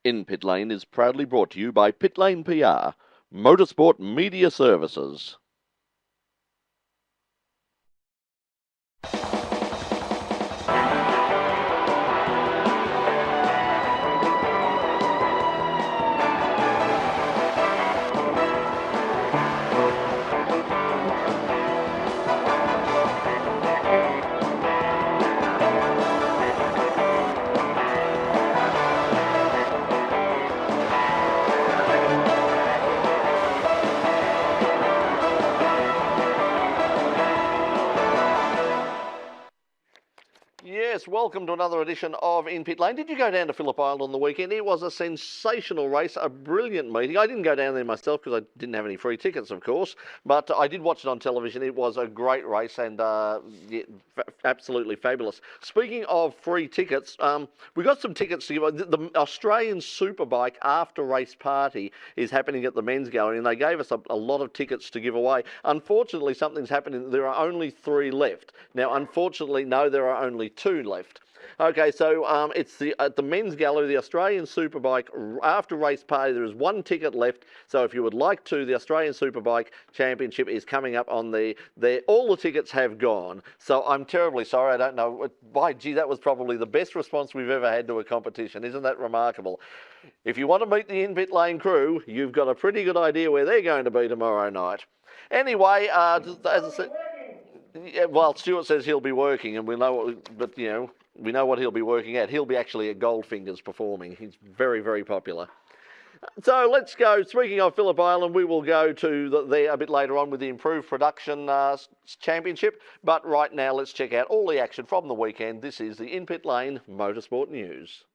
In Pit Lane is proudly brought to you by Pit Lane PR, Motorsport Media Services. Yes, welcome to another edition of In Pit Lane. Did you go down to Phillip Island on the weekend? It was a sensational race, a brilliant meeting. I didn't go down there myself because I didn't have any free tickets, of course, but I did watch it on television. It was a great race and absolutely fabulous. Speaking of free tickets, we got some tickets to give. The Australian Superbike after race party is happening at the men's gallery, and they gave us a lot of tickets to give away. Unfortunately, something's happening. There are only 3 left. Now, unfortunately, no, there are only 2 left. Okay, so it's at the men's gallery, the Australian Superbike after race party. There is 1 ticket left. So if you would like to, the Australian Superbike Championship is coming up on all the tickets have gone. So I'm terribly sorry. I don't know. By gee, that was probably the best response we've ever had to a competition. Isn't that remarkable? If you want to meet the In Pit Lane crew, you've got a pretty good idea where they're going to be tomorrow night. Anyway, as I said, yeah, well, Stuart says he'll be working, and we know what he'll be working at. He'll be actually at Goldfinger's performing. He's very, very popular. So let's go. Speaking of Phillip Island, we will go to there a bit later on with the Improved Production Championship. But right now, let's check out all the action from the weekend. This is the In Pit Lane Motorsport News.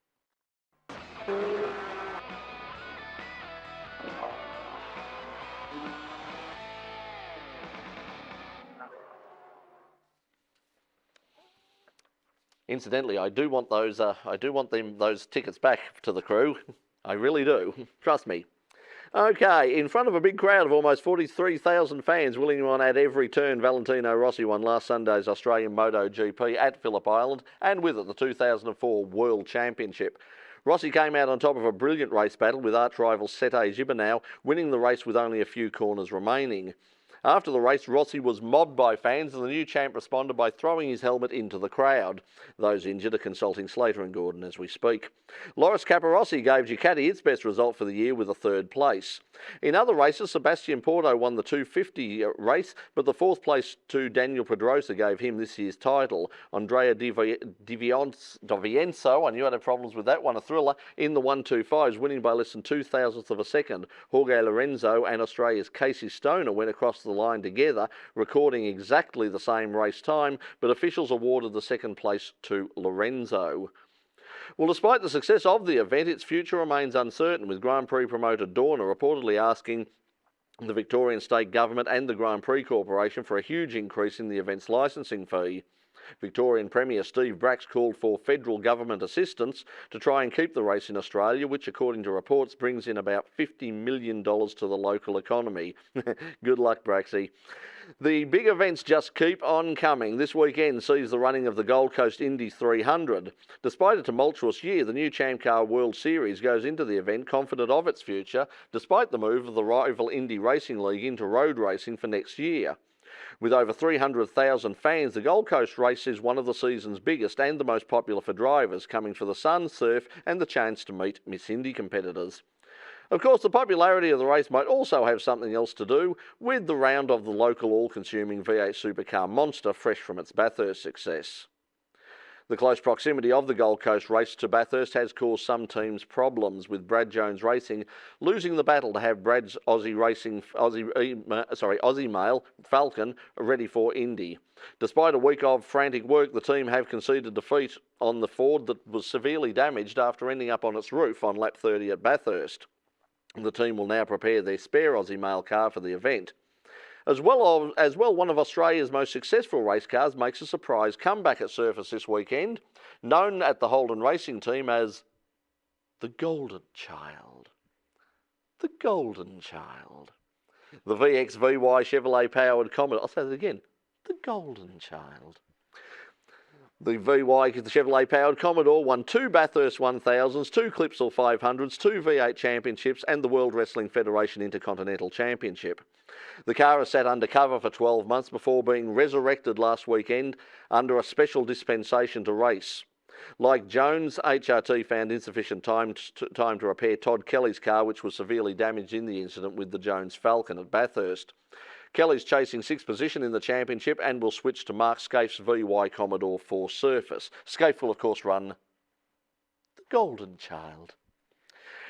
Incidentally, I do want those tickets back to the crew. I really do. Trust me. Okay, in front of a big crowd of almost 43,000 fans willing on at every turn, Valentino Rossi won last Sunday's Australian MotoGP at Phillip Island, and with it the 2004 World Championship. Rossi came out on top of a brilliant race battle with arch rival Sete Gibernau, winning the race with only a few corners remaining. After the race, Rossi was mobbed by fans, and the new champ responded by throwing his helmet into the crowd. Those injured are consulting Slater and Gordon as we speak. Loris Capirossi gave Ducati its best result for the year with a 3rd place. In other races, Sebastian Porto won the 250 race, but the 4th place to Daniel Pedrosa gave him this year's title. Andrea Di Vicenzo, I knew I had problems with that one, a thriller, in the 125s, winning by less than 0.02 of a second. Jorge Lorenzo and Australia's Casey Stoner went across the line together, recording exactly the same race time, but officials awarded the 2nd place to Lorenzo. Well, despite the success of the event, its future remains uncertain, with Grand Prix promoter Dorna reportedly asking the Victorian State Government and the Grand Prix Corporation for a huge increase in the event's licensing fee. Victorian Premier Steve Bracks called for federal government assistance to try and keep the race in Australia, which, according to reports, brings in about $50 million to the local economy. Good luck, Braxy. The big events just keep on coming. This weekend sees the running of the Gold Coast Indy 300. Despite a tumultuous year, the new Champ Car World Series goes into the event confident of its future, despite the move of the rival Indy Racing League into road racing for next year. With over 300,000 fans, the Gold Coast race is one of the season's biggest and the most popular for drivers, coming for the sun, surf and the chance to meet Miss Indy competitors. Of course, the popularity of the race might also have something else to do with the round of the local all-consuming V8 Supercar monster fresh from its Bathurst success. The close proximity of the Gold Coast race to Bathurst has caused some teams problems, with Brad Jones Racing losing the battle to have Brad's Aussie male Falcon ready for Indy. Despite a week of frantic work, the team have conceded defeat on the Ford that was severely damaged after ending up on its roof on lap 30 at Bathurst. The team will now prepare their spare Aussie male car for the event. As well, one of Australia's most successful race cars makes a surprise comeback at surface this weekend, known at the Holden Racing team as the Golden Child. The Golden Child. The VXVY Chevrolet powered Comet. I'll say that again. The Golden Child. The Chevrolet-powered Commodore won 2 Bathurst 1000s, 2 Clipsal 500s, 2 V8 Championships and the World Wrestling Federation Intercontinental Championship. The car has sat undercover for 12 months before being resurrected last weekend under a special dispensation to race. Like Jones, HRT found insufficient time to repair Todd Kelly's car, which was severely damaged in the incident with the Jones Falcon at Bathurst. Kelly's chasing 6th position in the championship and will switch to Mark Scaife's VY Commodore 4 Surface. Scaife will of course run the Golden Child.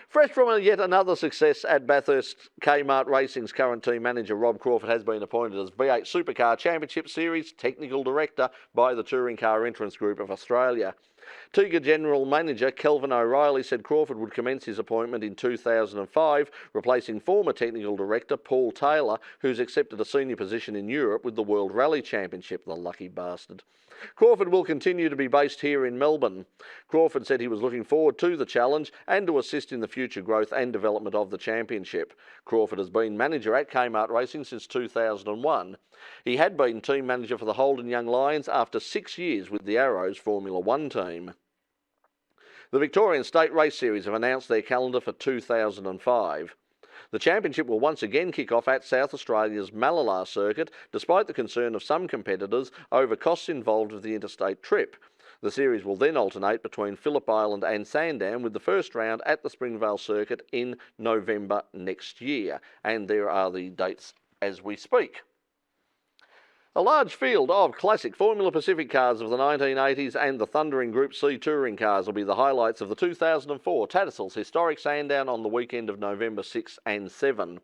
Fresh from yet another success at Bathurst, Kmart Racing's current team manager Rob Crawford has been appointed as V8 Supercar Championship Series Technical Director by the Touring Car Entrance Group of Australia. Tiga General Manager Kelvin O'Reilly said Crawford would commence his appointment in 2005, replacing former Technical Director Paul Taylor, who's accepted a senior position in Europe with the World Rally Championship, the lucky bastard. Crawford will continue to be based here in Melbourne. Crawford said he was looking forward to the challenge and to assist in the future growth and development of the championship. Crawford has been manager at Kmart Racing since 2001. He had been team manager for the Holden Young Lions after 6 years with the Arrows Formula One team. The Victorian State Race Series have announced their calendar for 2005. The championship will once again kick off at South Australia's Mallala circuit, despite the concern of some competitors over costs involved with the interstate trip. The series will then alternate between Phillip Island and Sandown, with the first round at the Springvale circuit in November next year. And there are the dates as we speak. A large field of classic Formula Pacific cars of the 1980s and the thundering Group C touring cars will be the highlights of the 2004 Tattersalls Historic Sandown on the weekend of November 6 and 7.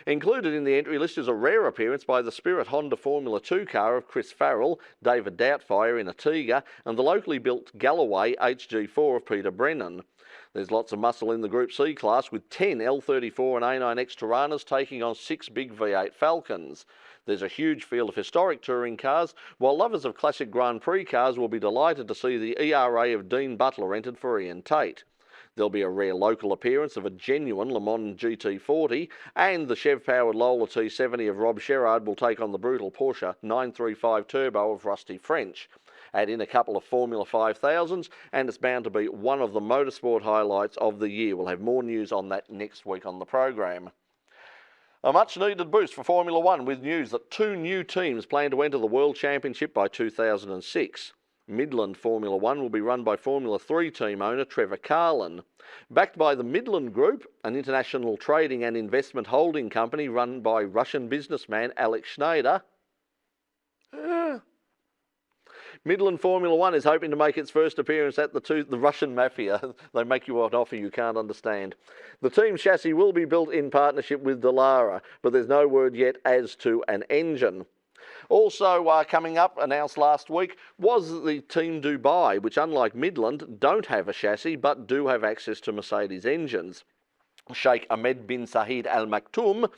Included in the entry list is a rare appearance by the Spirit Honda Formula 2 car of Chris Farrell, David Doubtfire in a Tiga, and the locally built Galloway HG4 of Peter Brennan. There's lots of muscle in the Group C class, with 10 L34 and A9X Tiranas taking on 6 big V8 Falcons. There's a huge field of historic touring cars, while lovers of classic Grand Prix cars will be delighted to see the ERA of Dean Butler entered for Ian Tate. There'll be a rare local appearance of a genuine Le Mans GT40, and the Chev-powered Lola T70 of Rob Sherrard will take on the brutal Porsche 935 Turbo of Rusty French. Add in a couple of Formula 5000s, and it's bound to be one of the motorsport highlights of the year. We'll have more news on that next week on the program. A much-needed boost for Formula One, with news that 2 new teams plan to enter the World Championship by 2006. Midland Formula One will be run by Formula 3 team owner Trevor Carlin. Backed by the Midland Group, an international trading and investment holding company run by Russian businessman Alex Schneider, Midland Formula One is hoping to make its first appearance at the Russian Mafia. They make you an offer you can't understand. The team chassis will be built in partnership with Dallara, but there's no word yet as to an engine. Also coming up, announced last week, was the Team Dubai, which unlike Midland don't have a chassis but do have access to Mercedes engines. Sheikh Ahmed bin Saeed Al Maktoum,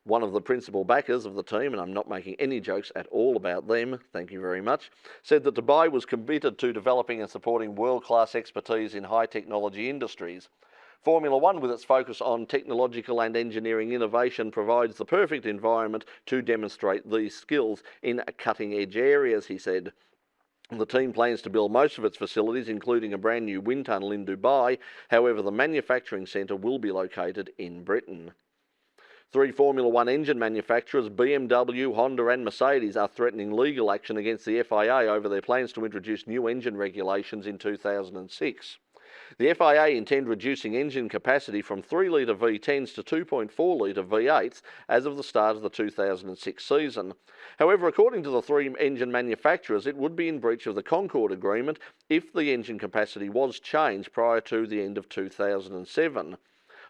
one of the principal backers of the team, and I'm not making any jokes at all about them, thank you very much, said that Dubai was committed to developing and supporting world-class expertise in high-technology industries. Formula One, with its focus on technological and engineering innovation, provides the perfect environment to demonstrate these skills in cutting-edge areas, he said. The team plans to build most of its facilities, including a brand new wind tunnel in Dubai. However, the manufacturing centre will be located in Britain. 3 Formula One engine manufacturers, BMW, Honda and Mercedes, are threatening legal action against the FIA over their plans to introduce new engine regulations in 2006. The FIA intend reducing engine capacity from 3-litre V10s to 2.4-litre V8s as of the start of the 2006 season. However, according to the 3 engine manufacturers, it would be in breach of the Concord Agreement if the engine capacity was changed prior to the end of 2007.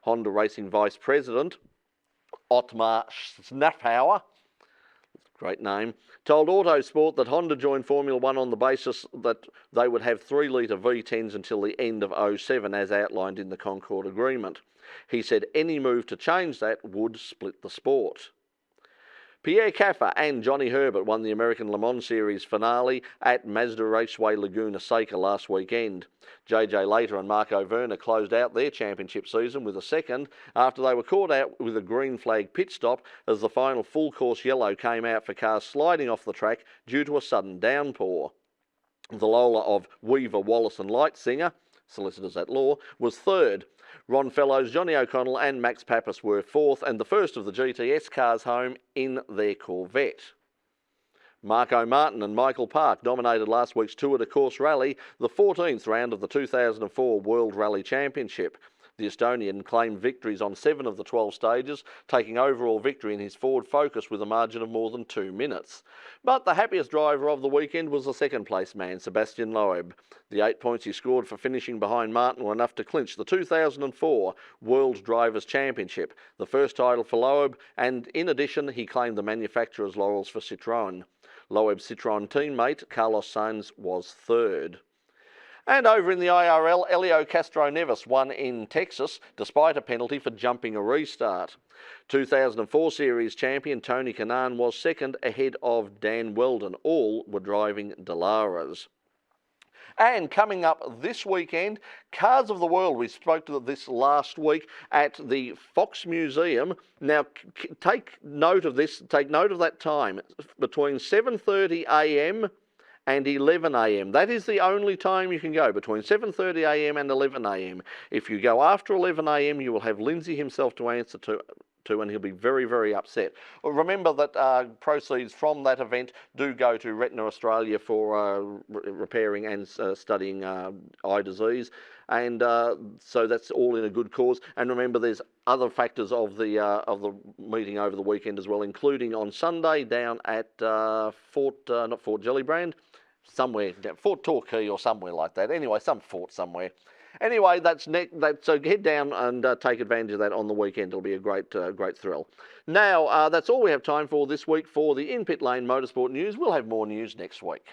Honda Racing Vice President Ottmar Schnappauer, great name, told Autosport that Honda joined Formula One on the basis that they would have 3-litre V10s until the end of 2007, as outlined in the Concord Agreement. He said any move to change that would split the sport. Pierre Caffer and Johnny Herbert won the American Le Mans Series finale at Mazda Raceway Laguna Seca last weekend. JJ Later and Marco Werner closed out their championship season with a second after they were caught out with a green flag pit stop as the final full course yellow came out for cars sliding off the track due to a sudden downpour. The Lola of Weaver, Wallace and Lightsinger, solicitors at law, was third. Ron Fellows, Johnny O'Connell and Max Pappas were fourth, and the first of the GTS cars home in their Corvette. Marco Martin and Michael Park dominated last week's Tour de Course Rally, the 14th round of the 2004 World Rally Championship. The Estonian claimed victories on 7 of the 12 stages, taking overall victory in his Ford Focus with a margin of more than 2 minutes. But the happiest driver of the weekend was the second place man, Sebastian Loeb. The 8 points he scored for finishing behind Martin were enough to clinch the 2004 World Drivers' Championship, the first title for Loeb, and in addition he claimed the manufacturer's laurels for Citroën. Loeb's Citroën teammate, Carlos Sainz, was third. And over in the IRL, Elio Castro Neves won in Texas despite a penalty for jumping a restart. 2004 Series champion Tony Kanaan was second ahead of Dan Weldon. All were driving Delaras. And coming up this weekend, Cars of the World. We spoke to this last week at the Fox Museum. Now, take note of this. Take note of that time between 7:30 a.m. and 11 a.m. That is the only time you can go, between 7:30 a.m. and 11 a.m. If you go after 11 a.m., you will have Lindsay himself to answer to, and he'll be very, very upset. Remember that proceeds from that event do go to Retina Australia for repairing and studying eye disease, and so that's all in a good cause. And remember, there's other factors of the meeting over the weekend as well, including on Sunday down at not Fort Gellibrand, somewhere down Fort Torquay or somewhere like that. Anyway, some fort somewhere. Anyway, so head down and take advantage of that on the weekend. It'll be a great thrill. Now, that's all we have time for this week for the In Pit Lane Motorsport News. We'll have more news next week.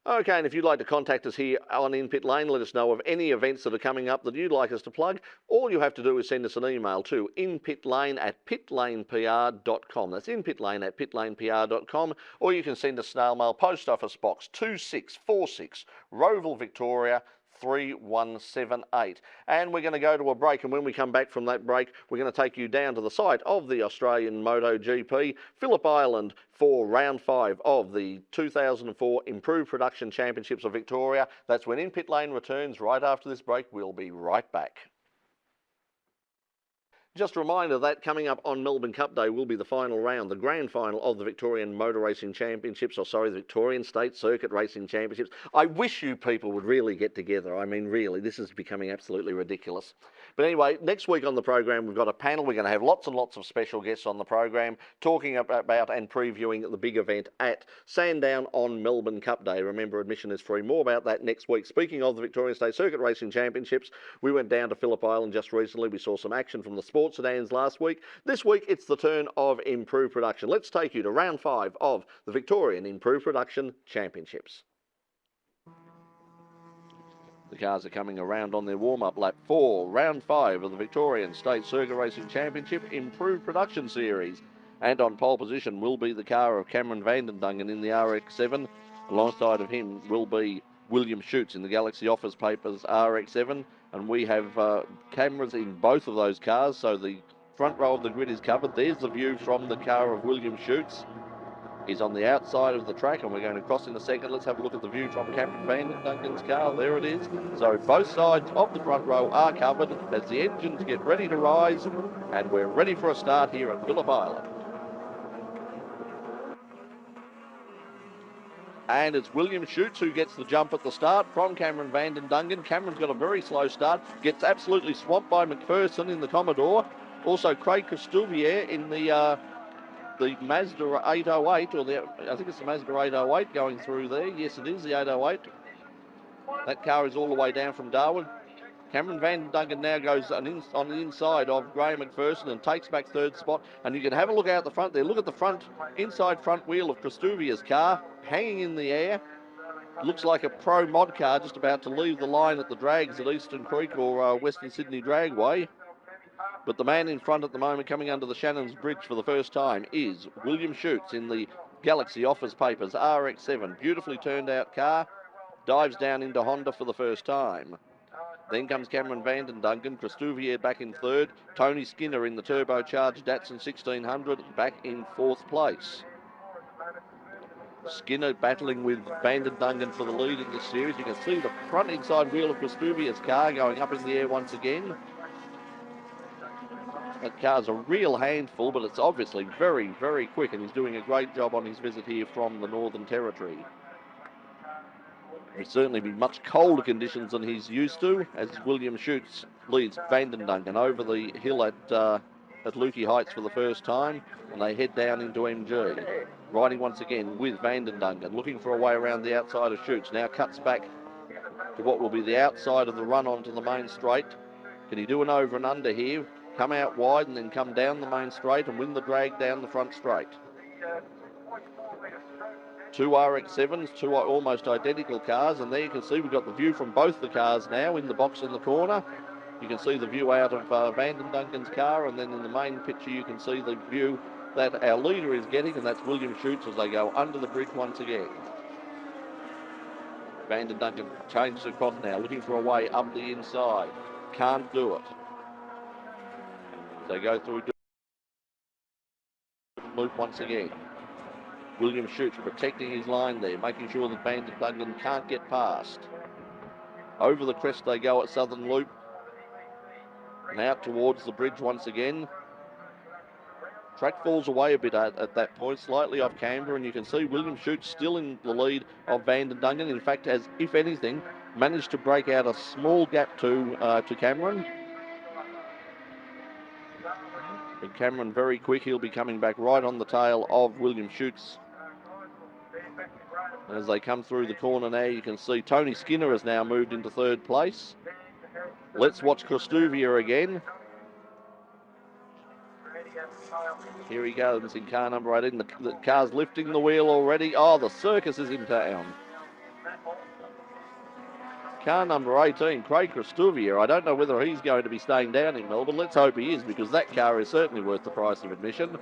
Okay, and if you'd like to contact us here on In Pit Lane, let us know of any events that are coming up that you'd like us to plug. All you have to do is send us an email to inpitlane@pitlanepr.com. That's inpitlane@pitlanepr.com, or you can send us snail mail, Post Office Box 2646, Rowville, Victoria 3178. And we're going to go to a break, and when we come back from that break, we're going to take you down to the site of the Australian MotoGP, Phillip Island, for round 5 of the 2004 Improved Production Championships of Victoria. That's when In Pit Lane returns right after this break. We'll be right back. Just a reminder that coming up on Melbourne Cup Day will be the final round, the grand final of the Victorian Motor Racing Championships, the Victorian State Circuit Racing Championships. I wish you people would really get together. I mean, really, this is becoming absolutely ridiculous. But anyway, next week on the program, we've got a panel. We're going to have lots and lots of special guests on the program talking about and previewing the big event at Sandown on Melbourne Cup Day. Remember, admission is free. More about that next week. Speaking of the Victorian State Circuit Racing Championships, we went down to Phillip Island just recently. We saw some action from the sports sedans last week. This week, it's the turn of Improved Production. Let's take you to round 5 of the Victorian Improved Production Championships. The cars are coming around on their warm-up lap for round 5 of the Victorian State Circuit Racing Championship Improved Production Series. And on pole position will be the car of Cameron Vandendungen in the RX-7. Alongside of him will be William Schutz in the Galaxy Office Papers RX-7. And we have cameras in both of those cars, so the front row of the grid is covered. There's the view from the car of William Schutz. He's on the outside of the track, and we're going to cross in a second. Let's have a look at the view from Cameron Vandendungen's car. There it is. So both sides of the front row are covered as the engines get ready to rise, and we're ready for a start here at Phillip Island. And it's William Schutz who gets the jump at the start from Cameron Vandendungen. Cameron's got a very slow start, gets absolutely swamped by McPherson in the Commodore. Also Craig Costouvier in the Mazda 808, I think it's the Mazda 808 going through there. Yes, it is the 808. That car is all the way down from Darwin. Cameron Vandendungen now goes on the inside of Graham McPherson and takes back third spot. And you can have a look out the front there. Look at the inside front wheel of Costouvier's car hanging in the air. Looks like a pro mod car just about to leave the line at the drags at Eastern Creek or Western Sydney Dragway. But the man in front at the moment coming under the Shannon's Bridge for the first time is William Schutz in the Galaxy Office Papers RX-7. Beautifully turned out car. Dives down into Honda for the first time. Then comes Cameron Vanden Duncan, Christouvier back in third, Tony Skinner in the turbocharged Datsun 1600 back in fourth place. Skinner battling with Vanden Duncan for the lead in this series. You can see the front inside wheel of Christouvier's car going up in the air once again. That car's a real handful, but it's obviously very, very quick, and he's doing a great job on his visit here from the Northern Territory. There'll certainly be much colder conditions than he's used to, as William Schutz leads Vanden Duncan over the hill at Lukey Heights for the first time, and they head down into MG. Riding once again with Vanden Duncan, looking for a way around the outside of Schutz. Now cuts back to what will be the outside of the run onto the main straight. Can he do an over and under here? Come out wide and then come down the main straight and win the drag down the front straight. Two RX-7s, two almost identical cars, and there you can see we've got the view from both the cars now in the box in the corner. You can see the view out of Vanden Duncan's car, and then in the main picture you can see the view that our leader is getting, and that's William Schutz as they go under the bridge once again. Vanden Duncan changes across now, looking for a way up the inside. Can't do it. They go through loop once again. William Schutz protecting his line there, making sure that Vanden Duncan can't get past. Over the crest they go at Southern Loop. And out towards the bridge once again. Track falls away a bit at that point, slightly off camber, and you can see William Schutz still in the lead of Vanden Duncan. In fact, has, if anything, managed to break out a small gap to Cameron. But Cameron very quick, he'll be coming back right on the tail of William Schutz. As they come through the corner now, you can see Tony Skinner has now moved into third place. Let's watch Christouvier again. Here he goes in car number 18. The car's lifting the wheel already. Oh, the circus is in town. Car number 18, Craig Christouvier. I don't know whether he's going to be staying down in Melbourne. Let's hope he is, because that car is certainly worth the price of admission.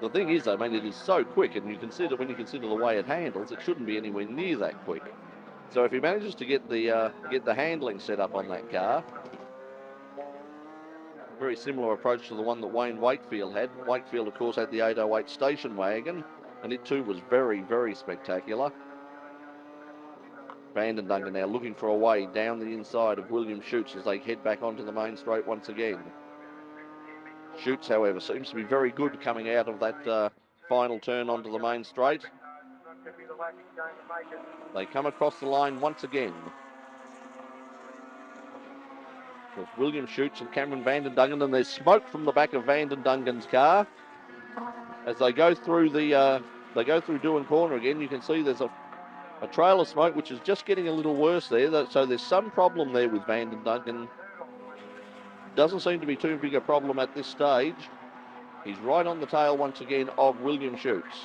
The thing is, I mean, it is so quick, and when you consider the way it handles, it shouldn't be anywhere near that quick. So if he manages to get the handling set up on that car, very similar approach to the one that Wayne Wakefield had. Wakefield, of course, had the 808 station wagon, and it too was very, very spectacular. Vanden Duncan now looking for a way down the inside of William Schutz as they head back onto the main straight once again. Schutz, however, seems to be very good coming out of that final turn onto the main straight. They come across the line once again. With William Schutz and Cameron Vanden Duncan, and there's smoke from the back of Vanden Duncan's car. As they go through Doohan Corner again, you can see there's a trail of smoke which is just getting a little worse there. So there's some problem there with Vanden Duncan. Doesn't seem to be too big a problem at this stage. He's right on the tail once again of William Schutz.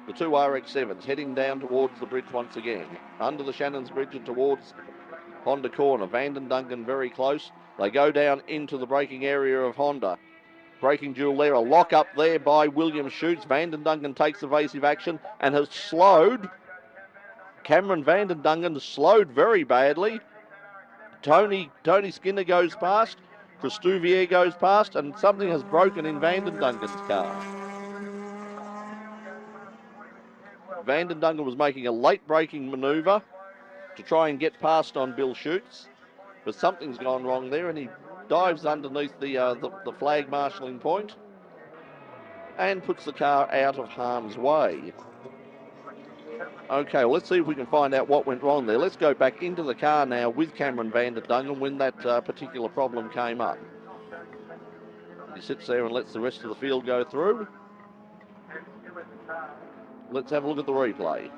The two RX-7s heading down towards the bridge once again. Under the Shannon's Bridge and towards Honda Corner. Vanden Duncan very close. They go down into the braking area of Honda. Braking duel there. A lock up there by William Schutz. Vanden Duncan takes evasive action and has slowed. Cameron Vanden Duncan has slowed very badly. Tony Skinner goes past. Christouvier goes past, and something has broken in Vanden Duncan's car. Vanden Duncan was making a late braking manoeuvre to try and get past on Bill Schutz, but something's gone wrong there, and he dives underneath the flag marshalling point and puts the car out of harm's way. Okay, well, let's see if we can find out what went wrong there. Let's go back into the car now with Cameron Vanden Duncan when that particular problem came up. He sits there and lets the rest of the field go through. Let's have a look at the replay.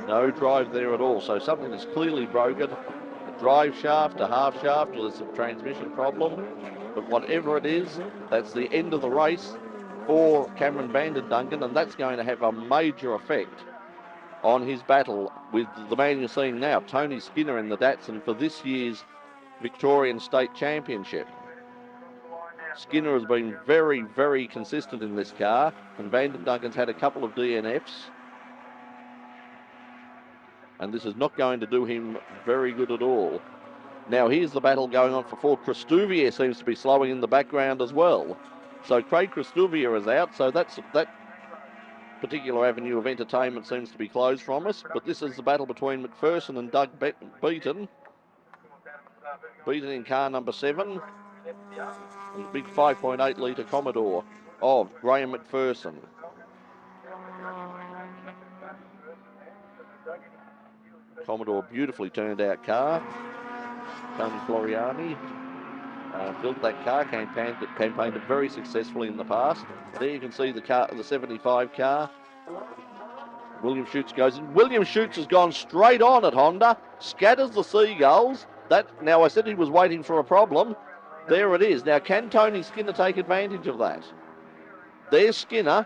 No drive there at all, so something is clearly broken. A drive shaft, a half shaft, or there's a transmission problem. But whatever it is, that's the end of the race for Cameron Duncan, and that's going to have a major effect on his battle with the man you're seeing now, Tony Skinner, in the Datsun for this year's Victorian State Championship. Skinner has been very, very consistent in this car, and Duncan's had a couple of DNFs. And this is not going to do him very good at all. Now here's the battle going on for fourth. Christouvier seems to be slowing in the background as well. So Craig Christouvier is out, so that particular avenue of entertainment seems to be closed from us. But this is the battle between McPherson and Doug Beaton. Beaton in car number 7. And the big 5.8 litre Commodore of Graham McPherson. Commodore, beautifully turned out car. Tony Floriani built that car, campaigned it very successfully in the past. There you can see the car, the 75 car. William Schutz goes in. William Schutz has gone straight on at Honda, scatters the seagulls. Now I said he was waiting for a problem. There it is. Now can Tony Skinner take advantage of that? There's Skinner.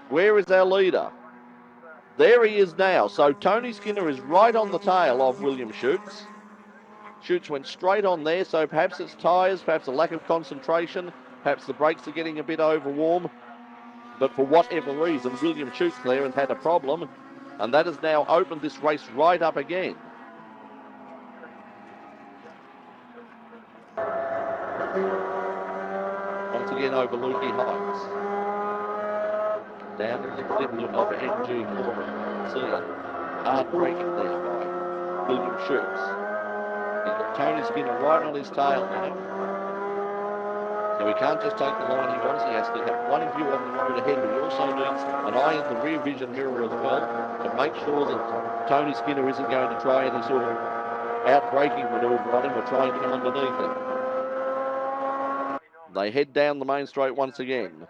Where is our leader? There he is now. So Tony Skinner is right on the tail of William Schutz. Schutz went straight on there, so perhaps it's tyres, perhaps a lack of concentration, perhaps the brakes are getting a bit overwarm. But for whatever reason, William Schutz there has had a problem, and that has now opened this race right up again. Once again over Lukey Heights. Down in the middle of NG4. See, hard braking there by William Schutz. He's got Tony Skinner right on his tail now. So he can't just take the line he wants. He has to have one view on the road ahead, but he also needs an eye in the rear vision mirror as well to make sure that Tony Skinner isn't going to try any sort of out-braking manoeuvre on him or try and come underneath him. They head down the main straight once again.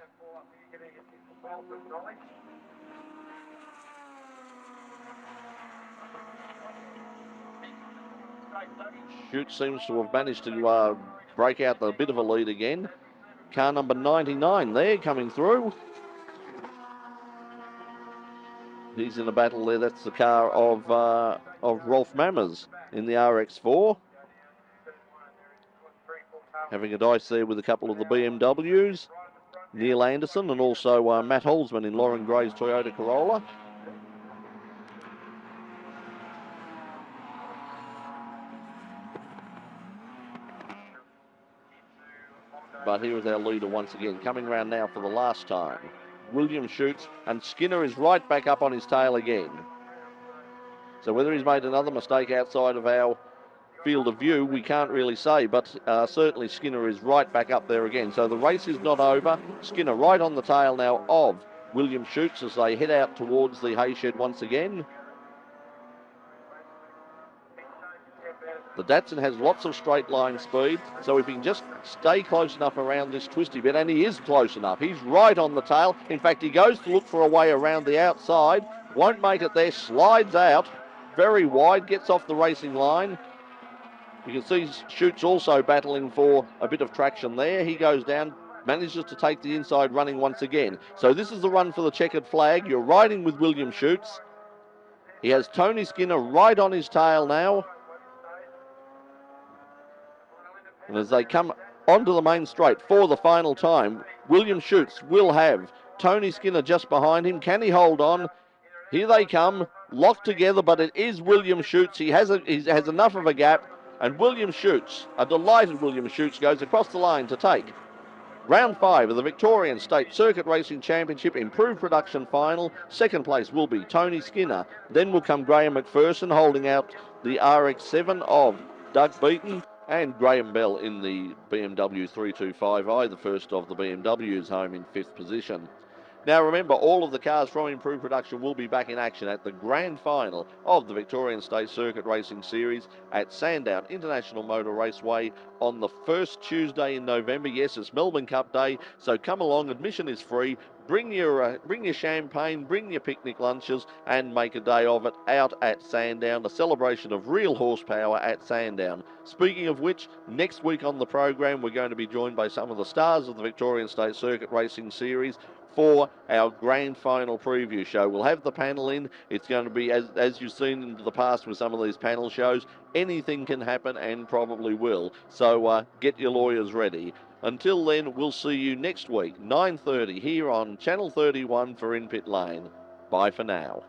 Schutz seems to have managed to break out a bit of a lead again. Car number 99 there coming through. He's in a battle there. That's the car of Rolf Mammers in the RX4. Having a dice there with a couple of the BMWs. Neil Anderson and also Matt Holzman in Lauren Gray's Toyota Corolla. But here is our leader once again, coming around now for the last time. William Schutz, and Skinner is right back up on his tail again. So whether he's made another mistake outside of our field of view, we can't really say, but certainly Skinner is right back up there again. So the race is not over. Skinner right on the tail now of William Schutz as they head out towards the hay shed once again. The Datsun has lots of straight line speed, so if he can just stay close enough around this twisty bit, and he is close enough. He's right on the tail. In fact, he goes to look for a way around the outside, won't make it there, slides out very wide, gets off the racing line. You can see Schutz also battling for a bit of traction there. He goes down, manages to take the inside running once again. So this is the run for the checkered flag. You're riding with William Schutz. He has Tony Skinner right on his tail now. And as they come onto the main straight for the final time, William Schutz will have Tony Skinner just behind him. Can he hold on? Here they come, locked together, but it is William Schutz. He has enough of a gap, and William Schutz, a delighted William Schutz, goes across the line to take round 5 of the Victorian State Circuit Racing Championship Improved Production Final. Second place will be Tony Skinner. Then will come Graham McPherson holding out the RX7 of Doug Beaton, and Graham Bell in the BMW 325i, the first of the BMWs, home in 5th position. Now remember, all of the cars from Improved Production will be back in action at the grand final of the Victorian State Circuit Racing Series at Sandown International Motor Raceway on the first Tuesday in November. Yes, it's Melbourne Cup Day, so come along. Admission is free. Bring your champagne, bring your picnic lunches, and make a day of it out at Sandown, a celebration of real horsepower at Sandown. Speaking of which, next week on the program, we're going to be joined by some of the stars of the Victorian State Circuit Racing Series for our grand final preview show. We'll have the panel in. It's going to be, as you've seen in the past with some of these panel shows, anything can happen and probably will. So get your lawyers ready. Until then, we'll see you next week, 9:30, here on Channel 31 for In Pit Lane. Bye for now.